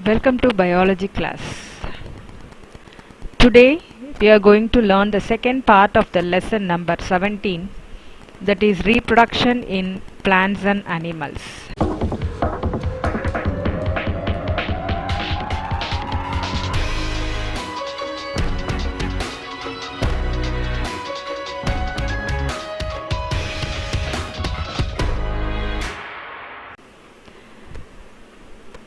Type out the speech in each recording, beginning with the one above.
Welcome to biology class. Today we are going to learn the second part of the lesson number 17, that is reproduction in plants and animals.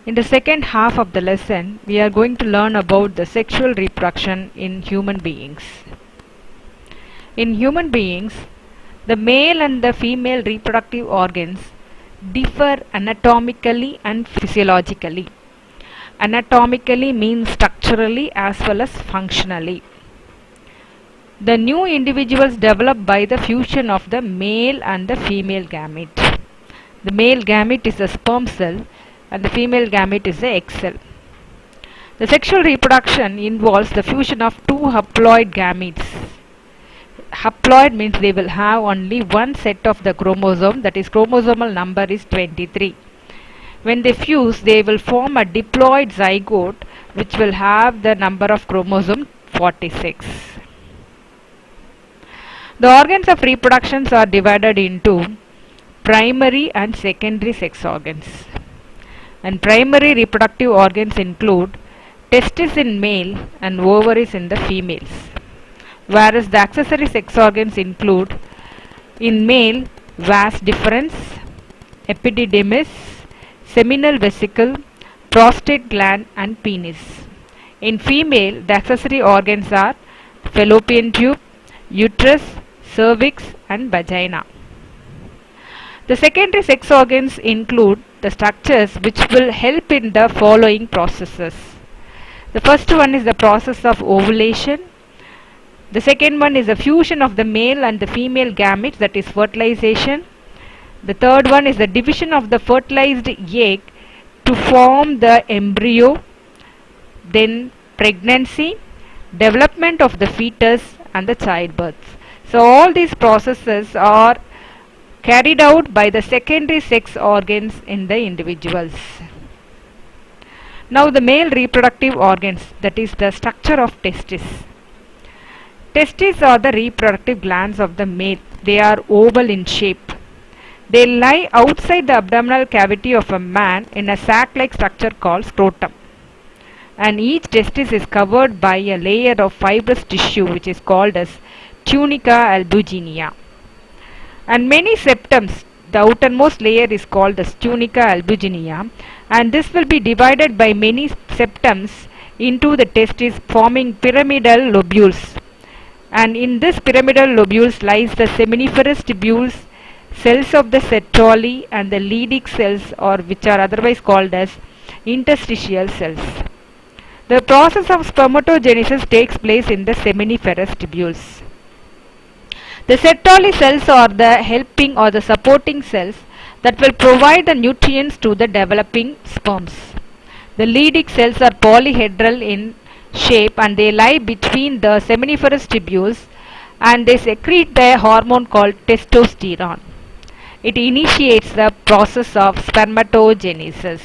In the second half of the lesson, we are going to learn about the sexual reproduction in human beings. In human beings, the male and the female reproductive organs differ anatomically and physiologically. Anatomically means structurally as well as functionally. The new individuals develop by the fusion of the male and the female gamete. The male gamete is a sperm cell and the female gamete is the egg cell. The sexual reproduction involves the fusion of two haploid gametes. Haploid means they will have only one set of the chromosome, that is chromosomal number is 23. When they fuse, they will form a diploid zygote which will have the number of chromosome 46. The organs of reproduction are divided into primary and secondary sex organs. And primary reproductive organs include testes in male and ovaries in the females, whereas the accessory sex organs include in male vas deferens, epididymis, seminal vesicle, prostate gland and penis. In female, the accessory organs are fallopian tube, uterus, cervix and vagina. The secondary sex organs include the structures which will help in the following processes. The first one is the process of ovulation. The second one is the fusion of the male and the female gametes, that is fertilization. The third one is the division of the fertilized egg to form the embryo. Then pregnancy, development of the fetus and the childbirth. So all these processes are carried out by the secondary sex organs in the individuals. Now the male reproductive organs, that is the structure of testes. Testes are the reproductive glands of the male. They are oval in shape. They lie outside the abdominal cavity of a man in a sac-like structure called scrotum. And each testis is covered by a layer of fibrous tissue which is called as tunica albuginea. And many septums, the outermost layer is called as tunica albuginea, and this will be divided by many septums into the testis, forming pyramidal lobules. And in this pyramidal lobules lies the seminiferous tubules, cells of the sertoli and the Leydig cells, or which are otherwise called as interstitial cells. The process of spermatogenesis takes place in the seminiferous tubules. The sertoli cells are the helping or the supporting cells that will provide the nutrients to the developing sperms. The Leydig cells are polyhedral in shape and they lie between the seminiferous tubules and they secrete the hormone called testosterone. It initiates the process of spermatogenesis.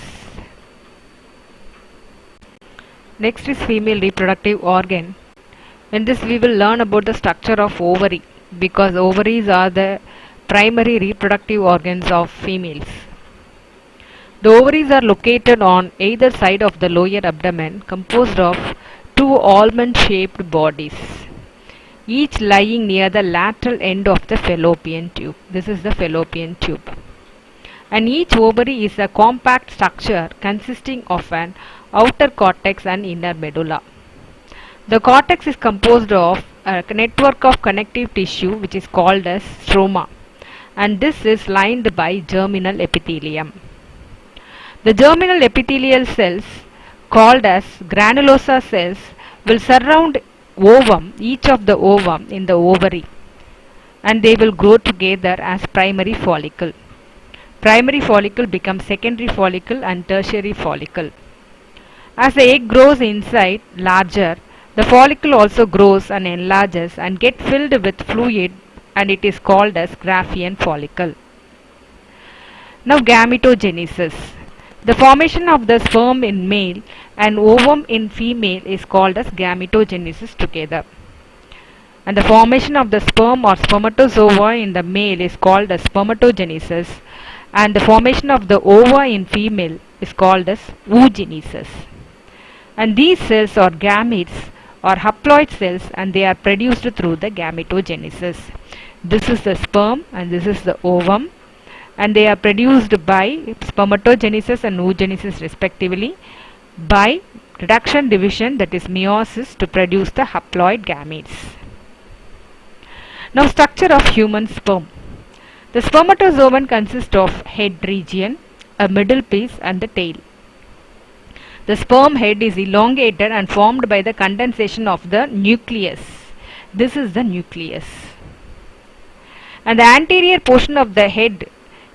Next is female reproductive organ. In this we will learn about the structure of ovary, because ovaries are the primary reproductive organs of females. The ovaries are located on either side of the lower abdomen, composed of two almond-shaped bodies, each lying near the lateral end of the fallopian tube. This is the fallopian tube. And each ovary is a compact structure consisting of an outer cortex and inner medulla. The cortex is composed of a network of connective tissue which is called as stroma, and this is lined by germinal epithelium. The germinal epithelial cells, called as granulosa cells, will surround ovum, each of the ovum in the ovary, and they will grow together as primary follicle. Primary follicle becomes secondary follicle and tertiary follicle. As the egg grows inside larger, the follicle also grows and enlarges and get filled with fluid, and it is called as Graafian follicle. Now gametogenesis. The formation of the sperm in male and ovum in female is called as gametogenesis together. And the formation of the sperm or spermatozoa in the male is called as spermatogenesis, and the formation of the ova in female is called as oogenesis. And these cells are gametes or haploid cells, and they are produced through the gametogenesis. This is the sperm and this is the ovum, and they are produced by spermatogenesis and oogenesis respectively by reduction division, that is meiosis, to produce the haploid gametes. Now, structure of human sperm. The spermatozoon consists of head region, a middle piece and the tail. The sperm head is elongated and formed by the condensation of the nucleus. This is the nucleus. And the anterior portion of the head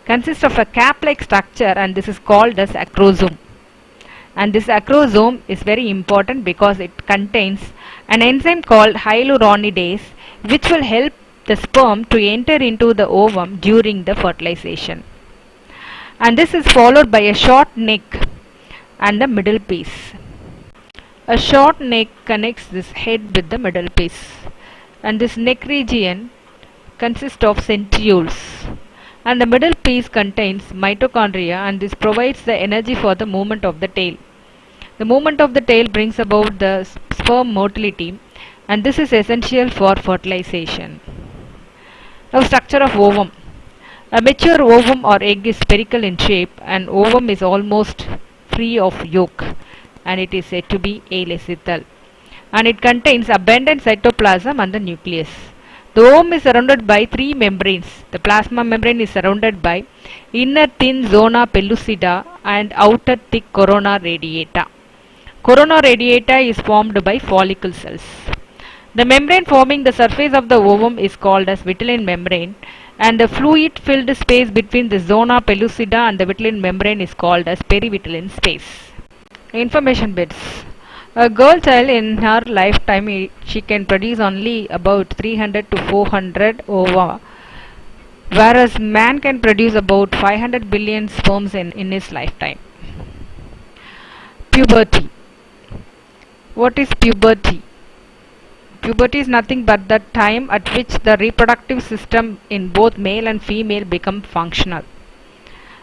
consists of a cap-like structure, and this is called as acrosome. And this acrosome is very important because it contains an enzyme called hyaluronidase, which will help the sperm to enter into the ovum during the fertilization. And this is followed by a short neck and the middle piece. A short neck connects this head with the middle piece, and this neck region consists of centrioles, and the middle piece contains mitochondria, and this provides the energy for the movement of the tail. The movement of the tail brings about the sperm motility, and this is essential for fertilization. Now, structure of ovum. A mature ovum or egg is spherical in shape, and ovum is almost free of yolk, and it is said to be alecital, and it contains abundant cytoplasm and the nucleus. The ovum is surrounded by three membranes. The plasma membrane is surrounded by inner thin zona pellucida and outer thick corona radiata. Corona radiata is formed by follicle cells. The membrane forming the surface of the ovum is called as vitelline membrane, and the fluid filled space between the zona pellucida and the vitelline membrane is called as perivitelline space. Information bits. A girl child in her lifetime, she can produce only about 300 to 400 ova, whereas man can produce about 500 billion sperms in his lifetime. Puberty. What is puberty? Puberty is nothing but the time at which the reproductive system in both male and female become functional.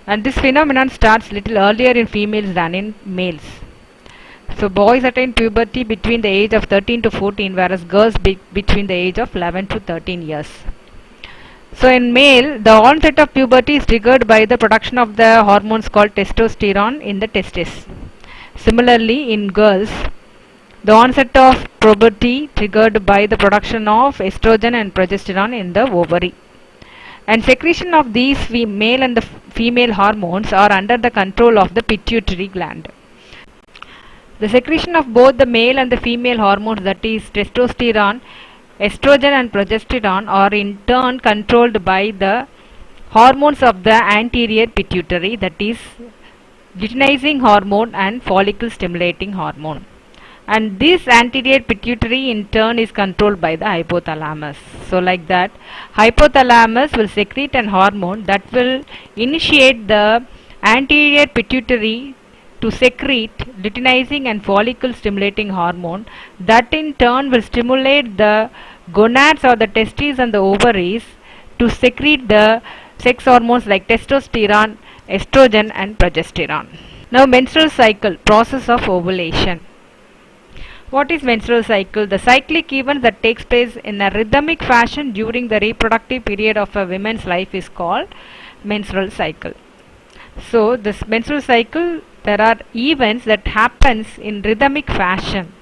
And this phenomenon starts little earlier in females than in males. So boys attain puberty between the age of 13 to 14, whereas girls between the age of 11 to 13 years. So in male, the onset of puberty is triggered by the production of the hormones called testosterone in the testes. Similarly, in girls, the onset of puberty triggered by the production of estrogen and progesterone in the ovary. And secretion of these male and the female hormones are under the control of the pituitary gland. The secretion of both the male and the female hormones, that is testosterone, estrogen and progesterone, are in turn controlled by the hormones of the anterior pituitary, that is luteinizing hormone and follicle stimulating hormone. And this anterior pituitary in turn is controlled by the hypothalamus. So like that, hypothalamus will secrete an hormone that will initiate the anterior pituitary to secrete luteinizing and follicle stimulating hormone, that in turn will stimulate the gonads or the testes and the ovaries to secrete the sex hormones like testosterone, estrogen and progesterone. Now, menstrual cycle, process of ovulation. What is menstrual cycle? The cyclic event that takes place in a rhythmic fashion during the reproductive period of a woman's life is called menstrual cycle. So, this menstrual cycle, there are events that happens in rhythmic fashion.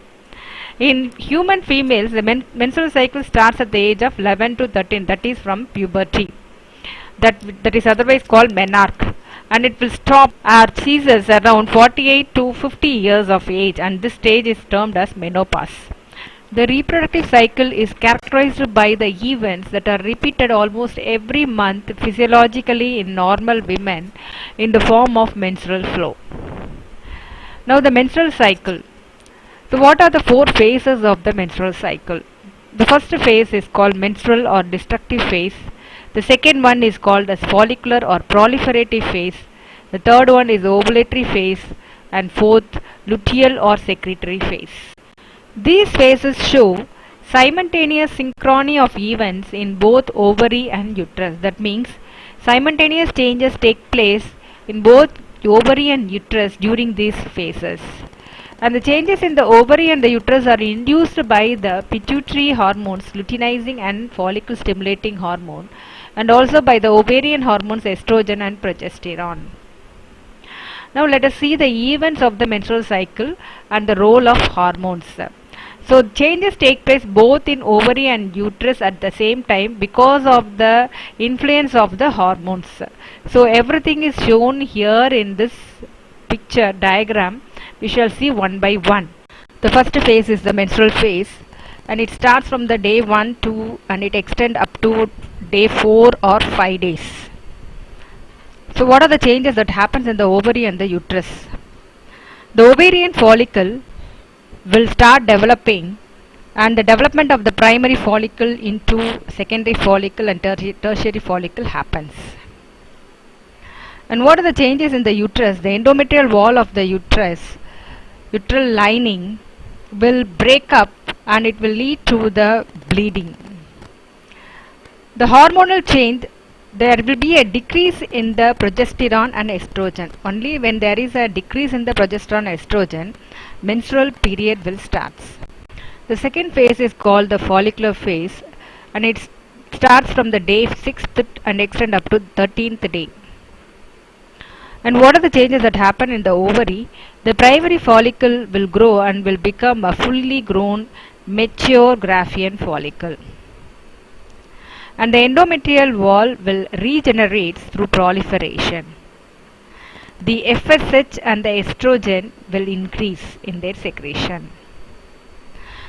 In human females, the menstrual cycle starts at the age of 11 to 13, that is from puberty. That is otherwise called menarche, and it will stop or ceases around 48 to 50 years of age, and this stage is termed as menopause. The reproductive cycle is characterized by the events that are repeated almost every month physiologically in normal women in the form of menstrual flow. Now, the menstrual cycle. So, what are the four phases of the menstrual cycle? The first phase is called menstrual or destructive phase. The second one is called as follicular or proliferative phase. The third one is ovulatory phase, and fourth, luteal or secretory phase. These phases show simultaneous synchrony of events in both ovary and uterus. That means simultaneous changes take place in both ovary and uterus during these phases. And the changes in the ovary and the uterus are induced by the pituitary hormones, luteinizing and follicle stimulating hormone, and also by the ovarian hormones estrogen and progesterone. Now let us see the events of the menstrual cycle and the role of hormones. So changes take place both in ovary and uterus at the same time because of the influence of the hormones. So everything is shown here in this picture diagram. We shall see one by one. The first phase is the menstrual phase, and it starts from the day 1 to and it extends up to day 4 or 5 days. So what are the changes that happens in the ovary and the uterus? The ovarian follicle will start developing, and the development of the primary follicle into secondary follicle and tertiary follicle happens. And what are the changes in the uterus? The endometrial wall of the uterine lining will break up and it will lead to the bleeding. The hormonal change, there will be a decrease in the progesterone and estrogen. Only when there is a decrease in the progesterone and estrogen, menstrual period will start. The second phase is called the follicular phase, and it starts from the day 6th and extend up to 13th day. And what are the changes that happen in the ovary? The primary follicle will grow and will become a fully grown mature Graafian follicle. And the endometrial wall will regenerate through proliferation. The FSH and the estrogen will increase in their secretion.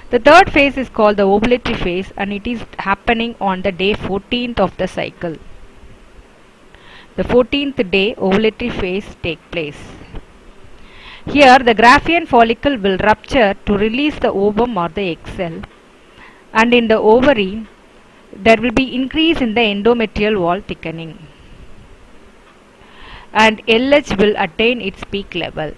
The third phase is called the ovulatory phase, and it is happening on the day 14th of the cycle. The 14th day ovulatory phase takes place. Here the Graafian follicle will rupture to release the ovum or the egg cell, and in the ovary there will be increase in the endometrial wall thickening, and LH will attain its peak level.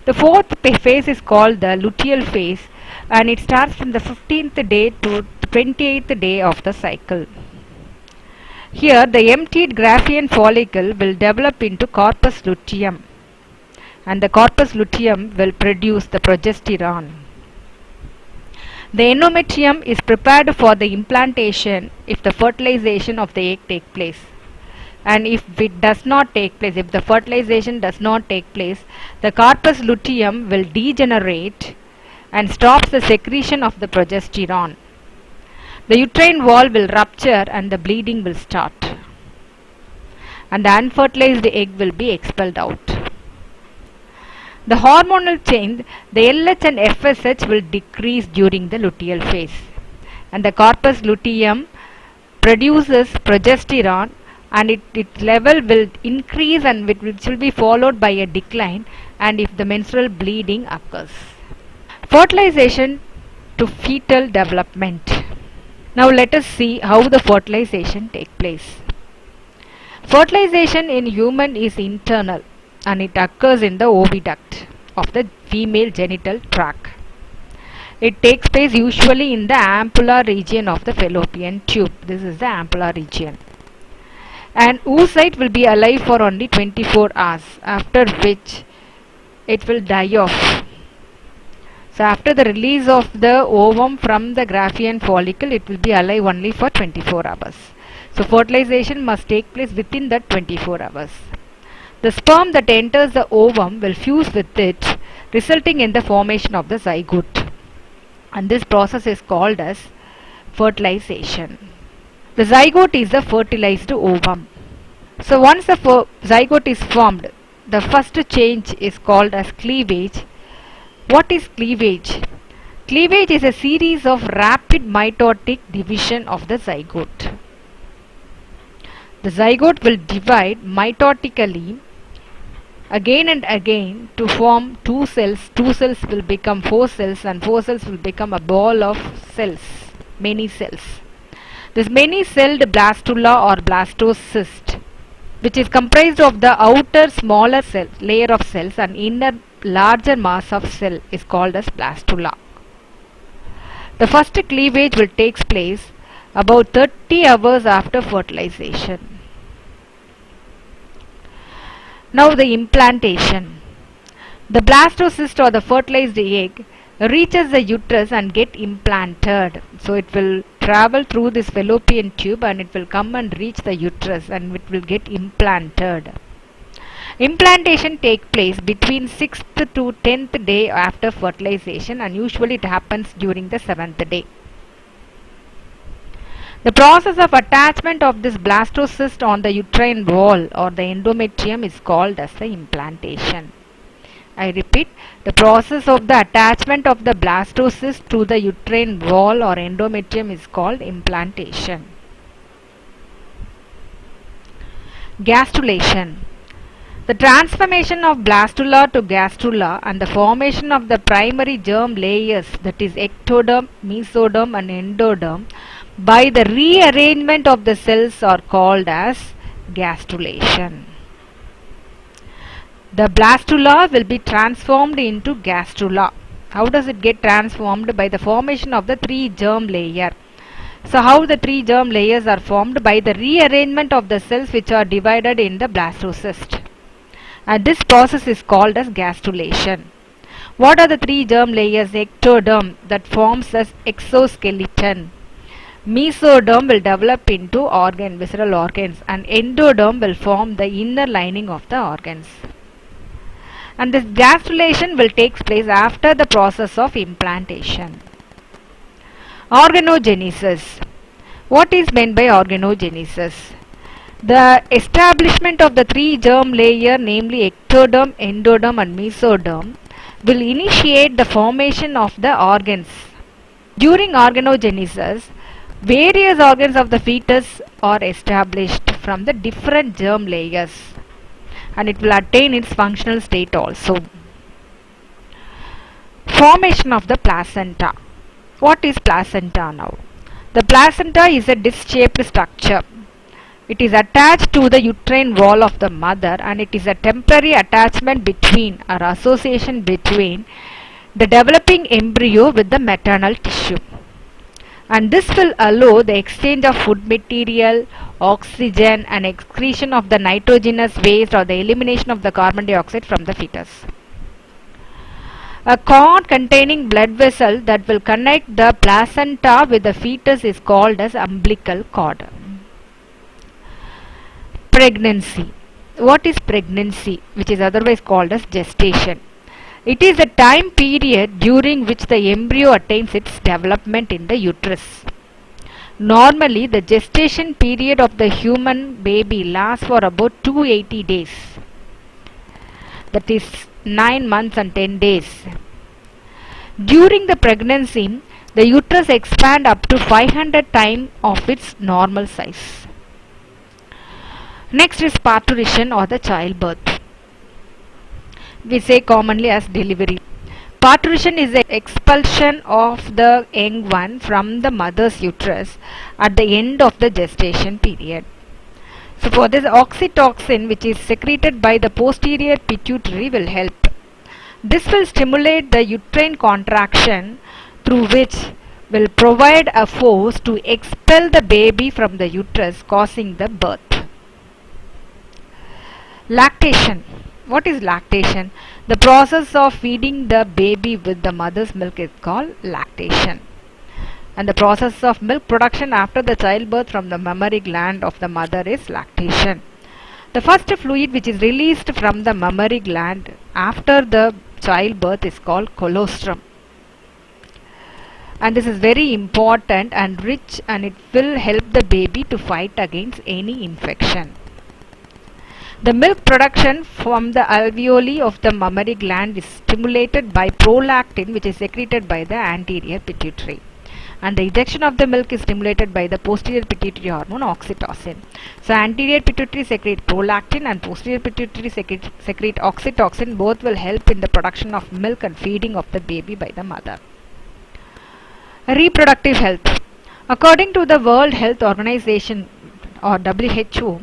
The fourth phase is called the luteal phase, and it starts from the 15th day to 28th day of the cycle. Here the emptied Graafian follicle will develop into corpus luteum, and the corpus luteum will produce the progesterone. The endometrium is prepared for the implantation if the fertilization of the egg takes place. And if it does not take place, if the fertilization does not take place, the corpus luteum will degenerate and stops the secretion of the progesterone. The uterine wall will rupture and the bleeding will start, and the unfertilized egg will be expelled out. The hormonal change, the LH and FSH will decrease during the luteal phase, and the corpus luteum produces progesterone, and its level will increase, and which will be followed by a decline, and if the menstrual bleeding occurs. Fertilization to fetal development. Now let us see how the fertilization takes place. Fertilization in human is internal, and it occurs in the oviduct of the female genital tract. It takes place usually in the ampulla region of the fallopian tube. This is the ampulla region. And oocyte will be alive for only 24 hours, after which it will die off. So after the release of the ovum from the Graafian follicle, it will be alive only for 24 hours. So fertilization must take place within that 24 hours. The sperm that enters the ovum will fuse with it, resulting in the formation of the zygote. And this process is called as fertilization. The zygote is the fertilized ovum. So once the zygote is formed, the first change is called as cleavage. What is cleavage? Cleavage is a series of rapid mitotic division of the zygote. The zygote will divide mitotically again and again to form two cells. Two cells will become four cells, and four cells will become a ball of cells, many cells. This many-celled blastula or blastocyst which is comprised of the outer smaller cell, layer of cells and inner larger mass of cell is called as blastula. The first cleavage will take place about 30 hours after fertilization. Now the implantation. The blastocyst or the fertilized egg reaches the uterus and get implanted. So it will travel through this fallopian tube and it will come and reach the uterus and it will get implanted. Implantation takes place between 6th to 10th day after fertilization, and usually it happens during the 7th day. The process of attachment of this blastocyst on the uterine wall or the endometrium is called as the implantation. I repeat, the process of the attachment of the blastocyst to the uterine wall or endometrium is called implantation. Gastrulation. The transformation of blastula to gastrula and the formation of the primary germ layers, that is ectoderm, mesoderm and endoderm, by the rearrangement of the cells are called as gastrulation. The blastula will be transformed into gastrula. How does it get transformed? By the formation of the 3 germ layer. So how the 3 germ layers are formed? By the rearrangement of the cells which are divided in the blastocyst. And this process is called as gastrulation. What are the 3 germ layers? Ectoderm, that forms as exoskeleton. Mesoderm will develop into visceral organs, and endoderm will form the inner lining of the organs. And this gastrulation will take place after the process of implantation. Organogenesis. What is meant by organogenesis? The establishment of the 3 germ layer, namely ectoderm, endoderm and mesoderm, will initiate the formation of the organs. During organogenesis, various organs of the fetus are established from the different germ layers, and it will attain its functional state also. Formation of the placenta. What is placenta now? The placenta is a disc-shaped structure. It is attached to the uterine wall of the mother, and it is a temporary attachment between or association between the developing embryo with the maternal tissue. And this will allow the exchange of food material, oxygen and excretion of the nitrogenous waste or the elimination of the carbon dioxide from the fetus. A cord containing blood vessel that will connect the placenta with the fetus is called as umbilical cord. Pregnancy. What is pregnancy, which is otherwise called as gestation? It is a time period during which the embryo attains its development in the uterus. Normally, the gestation period of the human baby lasts for about 280 days. That is 9 months and 10 days. During the pregnancy, the uterus expands up to 500 times of its normal size. Next is parturition or the childbirth. We say commonly as delivery. Parturition is the expulsion of the young one from the mother's uterus at the end of the gestation period. So for this, oxytocin, which is secreted by the posterior pituitary, will help. This will stimulate the uterine contraction, through which will provide a force to expel the baby from the uterus, causing the birth. Lactation. What is lactation? The process of feeding the baby with the mother's milk is called lactation. And the process of milk production after the childbirth from the mammary gland of the mother is lactation. The first fluid which is released from the mammary gland after the childbirth is called colostrum. And this is very important and rich, and it will help the baby to fight against any infection. The milk production from the alveoli of the mammary gland is stimulated by prolactin, which is secreted by the anterior pituitary. And the ejection of the milk is stimulated by the posterior pituitary hormone oxytocin. So anterior pituitary secrete prolactin and posterior pituitary secrete oxytocin. Both will help in the production of milk and feeding of the baby by the mother. Reproductive health. According to the World Health Organization or WHO,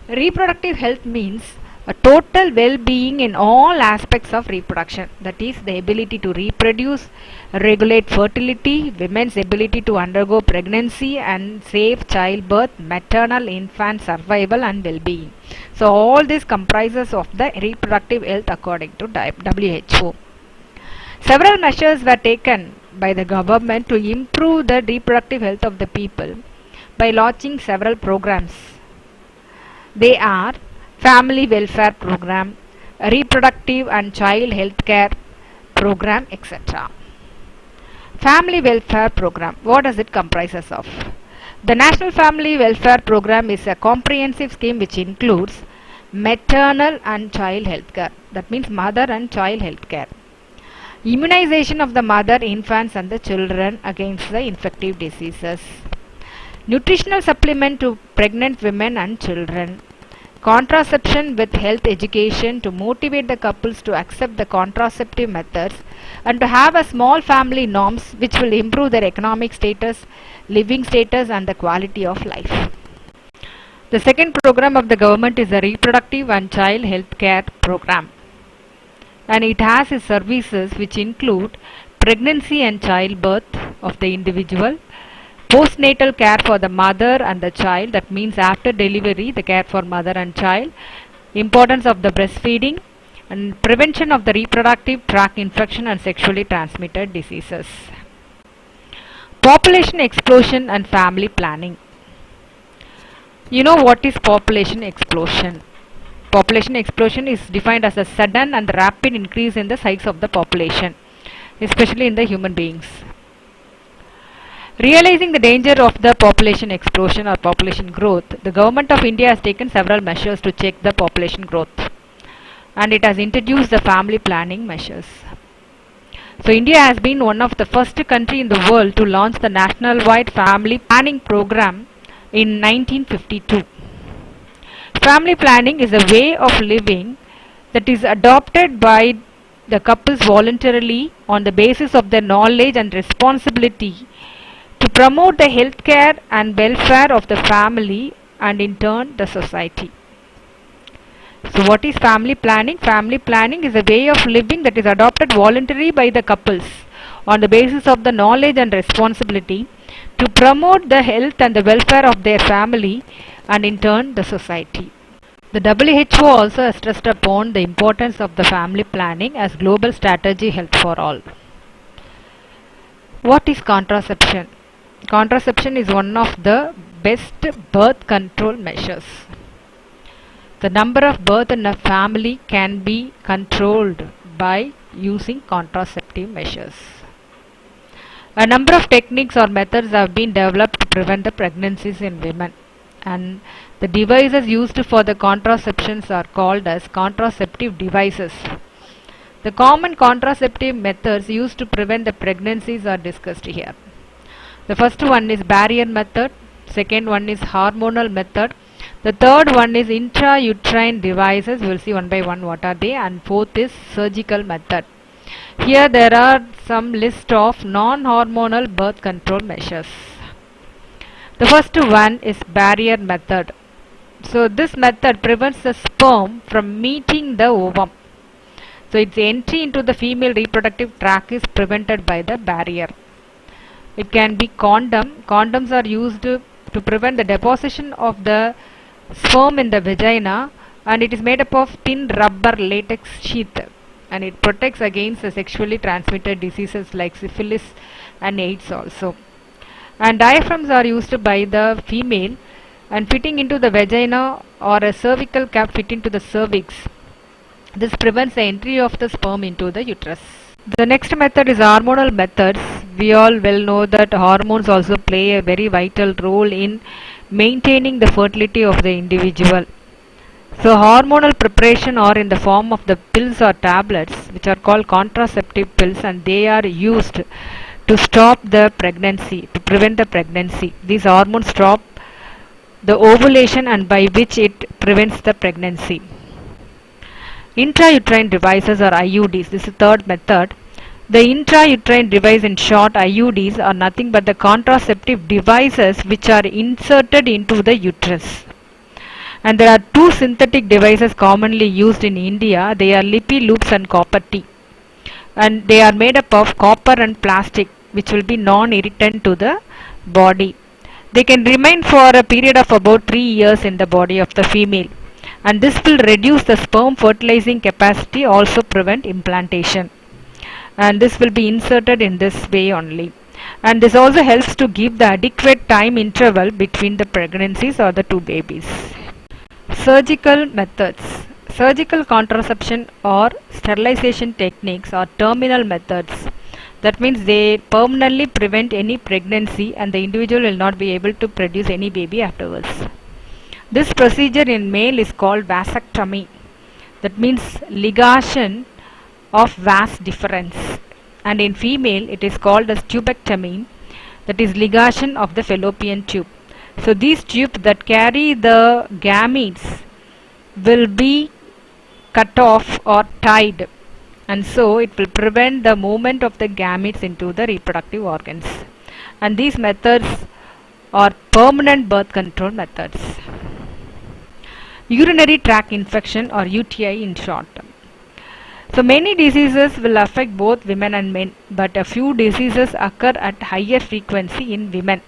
Reproductive health means a total well-being in all aspects of reproduction. That is, the ability to reproduce, regulate fertility, women's ability to undergo pregnancy and safe childbirth, maternal infant survival and well-being. So all this comprises of the reproductive health according to WHO. Several measures were taken by the government to improve the reproductive health of the people by launching several programs. They are Family Welfare Program, Reproductive and Child Health Care Program, etc. Family Welfare Program. What does it comprises of? The National Family Welfare Program is a comprehensive scheme which includes maternal and child health care. That means mother and child health care. Immunization of the mother, infants and the children against the infective diseases. Nutritional supplement to pregnant women and children. Contraception with health education to motivate the couples to accept the contraceptive methods and to have a small family norms which will improve their economic status, living status and the quality of life. The second program of the government is the Reproductive and Child Health Care Program, and it has its services which include pregnancy and childbirth of the individual, postnatal care for the mother and the child, that means after delivery the care for mother and child, importance of the breastfeeding and prevention of the reproductive tract infection and sexually transmitted diseases. Population explosion and family planning. You know what is population explosion? Population explosion is defined as a sudden and rapid increase in the size of the population, especially in the human beings. Realizing the danger of the population explosion or population growth, the government of India has taken several measures to check the population growth, and it has introduced the family planning measures. So India has been one of the first country in the world to launch the national-wide family planning program in 1952. Family planning is a way of living that is adopted by the couples voluntarily on the basis of their knowledge and responsibility to promote the health care and welfare of the family and in turn the society. So what is family planning? Family planning is a way of living that is adopted voluntarily by the couples on the basis of the knowledge and responsibility to promote the health and the welfare of their family and in turn the society. The WHO also has stressed upon the importance of the family planning as global strategy health for all. What is contraception? Contraception is one of the best birth control measures. The number of births in a family can be controlled by using contraceptive measures. A number of techniques or methods have been developed to prevent the pregnancies in women, and the devices used for the contraceptions are called as contraceptive devices. The common contraceptive methods used to prevent the pregnancies are discussed here. The first one is barrier method, second one is hormonal method, the third one is intrauterine devices, we will see one by one what are they, and fourth is surgical method. Here there are some list of non-hormonal birth control measures. The first one is barrier method. So this method prevents the sperm from meeting the ovum. So its entry into the female reproductive tract is prevented by the barrier. It can be condom. Condoms are used to prevent the deposition of the sperm in the vagina, and it is made up of thin rubber latex sheath, and it protects against the sexually transmitted diseases like syphilis and AIDS also. And diaphragms are used by the female and fitting into the vagina or a cervical cap fit into the cervix. This prevents the entry of the sperm into the uterus. The next method is hormonal methods. We all well know that hormones also play a very vital role in maintaining the fertility of the individual. So hormonal preparation are in the form of the pills or tablets which are called contraceptive pills, and they are used to stop the pregnancy, to prevent the pregnancy. These hormones stop the ovulation and by which it prevents the pregnancy. Intrauterine devices or IUDs. This is the third method. The intrauterine device, in short IUDs, are nothing but the contraceptive devices which are inserted into the uterus. And there are two synthetic devices commonly used in India. They are lippy loops and copper T. And they are made up of copper and plastic, which will be non-irritant to the body. They can remain for a period of about 3 years in the body of the female. And this will reduce the sperm fertilizing capacity, also prevent implantation. And this will be inserted in this way only. And this also helps to give the adequate time interval between the pregnancies or the two babies. Surgical methods. Surgical contraception or sterilization techniques are terminal methods. That means they permanently prevent any pregnancy and the individual will not be able to produce any baby afterwards. This procedure in male is called vasectomy. That means ligation of vas deferens. And in female it is called as tubectomy. That is ligation of the fallopian tube. So these tubes that carry the gametes will be cut off or tied, and so it will prevent the movement of the gametes into the reproductive organs. And these methods are permanent birth control methods. Urinary tract infection or UTI in short. So many diseases will affect both women and men, but a few diseases occur at higher frequency in women.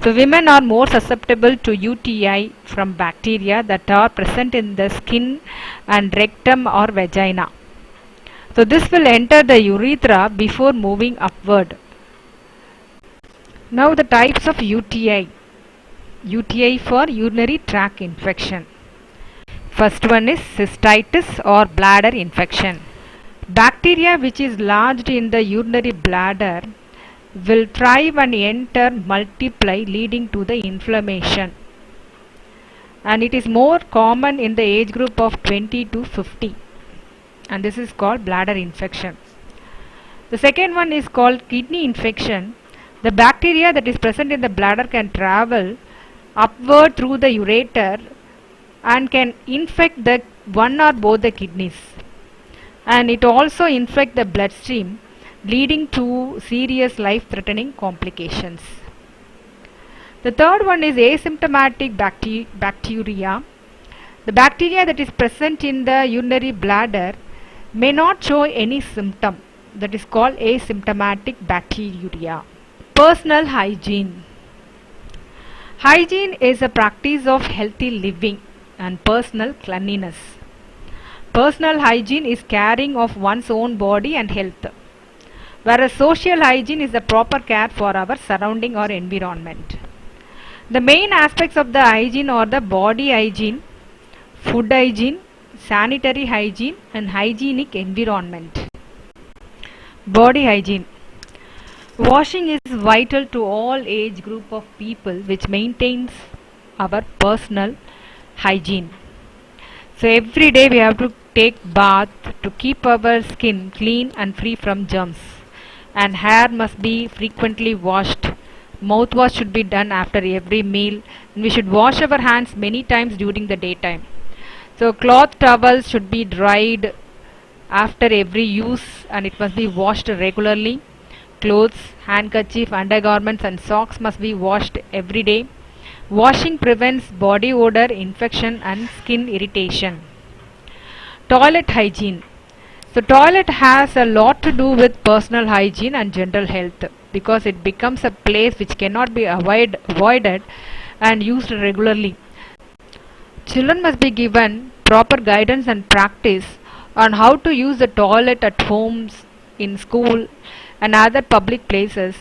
So women are more susceptible to UTI from bacteria that are present in the skin and rectum or vagina. So this will enter the urethra before moving upward. Now the types of UTI. UTI for urinary tract infection. First one is cystitis or bladder infection. Bacteria which is lodged in the urinary bladder will thrive and enter, multiply, leading to the inflammation. And it is more common in the age group of 20 to 50. And this is called bladder infection. The second one is called kidney infection. The bacteria that is present in the bladder can travel upward through the ureter and can infect the one or both the kidneys. And it also infects the bloodstream, leading to serious life-threatening complications. The third one is asymptomatic bacteria. The bacteria that is present in the urinary bladder may not show any symptom. That is called asymptomatic bacteria. Personal hygiene. Hygiene is a practice of healthy living and personal cleanliness. Personal hygiene is caring of one's own body and health, whereas social hygiene is the proper care for our surrounding or environment. The main aspects of the hygiene are the body hygiene, food hygiene, sanitary hygiene, and hygienic environment. Body hygiene. Washing is vital to all age group of people, which maintains our personal hygiene. So every day we have to take bath to keep our skin clean and free from germs. And hair must be frequently washed. Mouthwash should be done after every meal. And we should wash our hands many times during the daytime. So cloth towels should be dried after every use and it must be washed regularly. Clothes, handkerchief, undergarments and socks must be washed every day. Washing prevents body odor, infection and skin irritation. Toilet hygiene. So toilet has a lot to do with personal hygiene and general health, because it becomes a place which cannot be avoided and used regularly. Children must be given proper guidance and practice on how to use the toilet at homes, in school and other public places,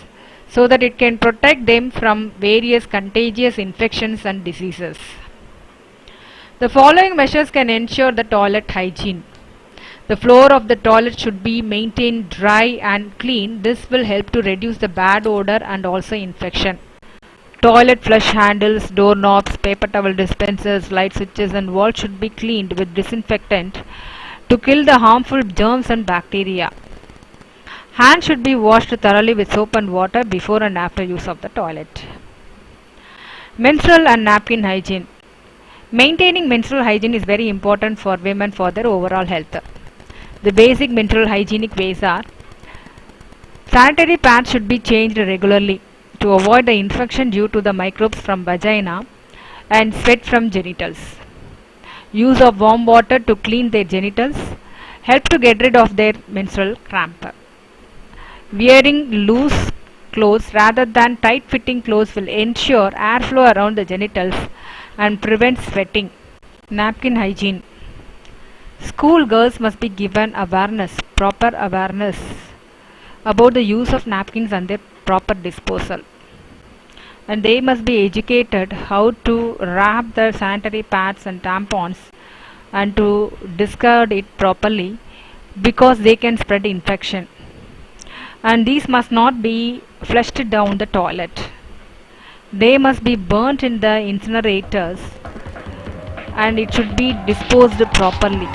so that it can protect them from various contagious infections and diseases. The following measures can ensure the toilet hygiene. The floor of the toilet should be maintained dry and clean. This will help to reduce the bad odor and also infection. Toilet flush handles, doorknobs, paper towel dispensers, light switches and walls should be cleaned with disinfectant to kill the harmful germs and bacteria. Hands should be washed thoroughly with soap and water before and after use of the toilet. Menstrual and napkin hygiene. Maintaining menstrual hygiene is very important for women for their overall health. The basic menstrual hygienic ways are: sanitary pads should be changed regularly to avoid the infection due to the microbes from vagina and sweat from genitals. use of warm water to clean their genitals, help to get rid of their menstrual cramp. Wearing loose clothes rather than tight fitting clothes will ensure airflow around the genitals and prevent sweating. Napkin hygiene. School girls must be given proper awareness about the use of napkins and their proper disposal. And they must be educated how to wrap the sanitary pads and tampons and to discard it properly because they can spread infection. And these must not be flushed down the toilet. They must be burnt in the incinerators and it should be disposed properly.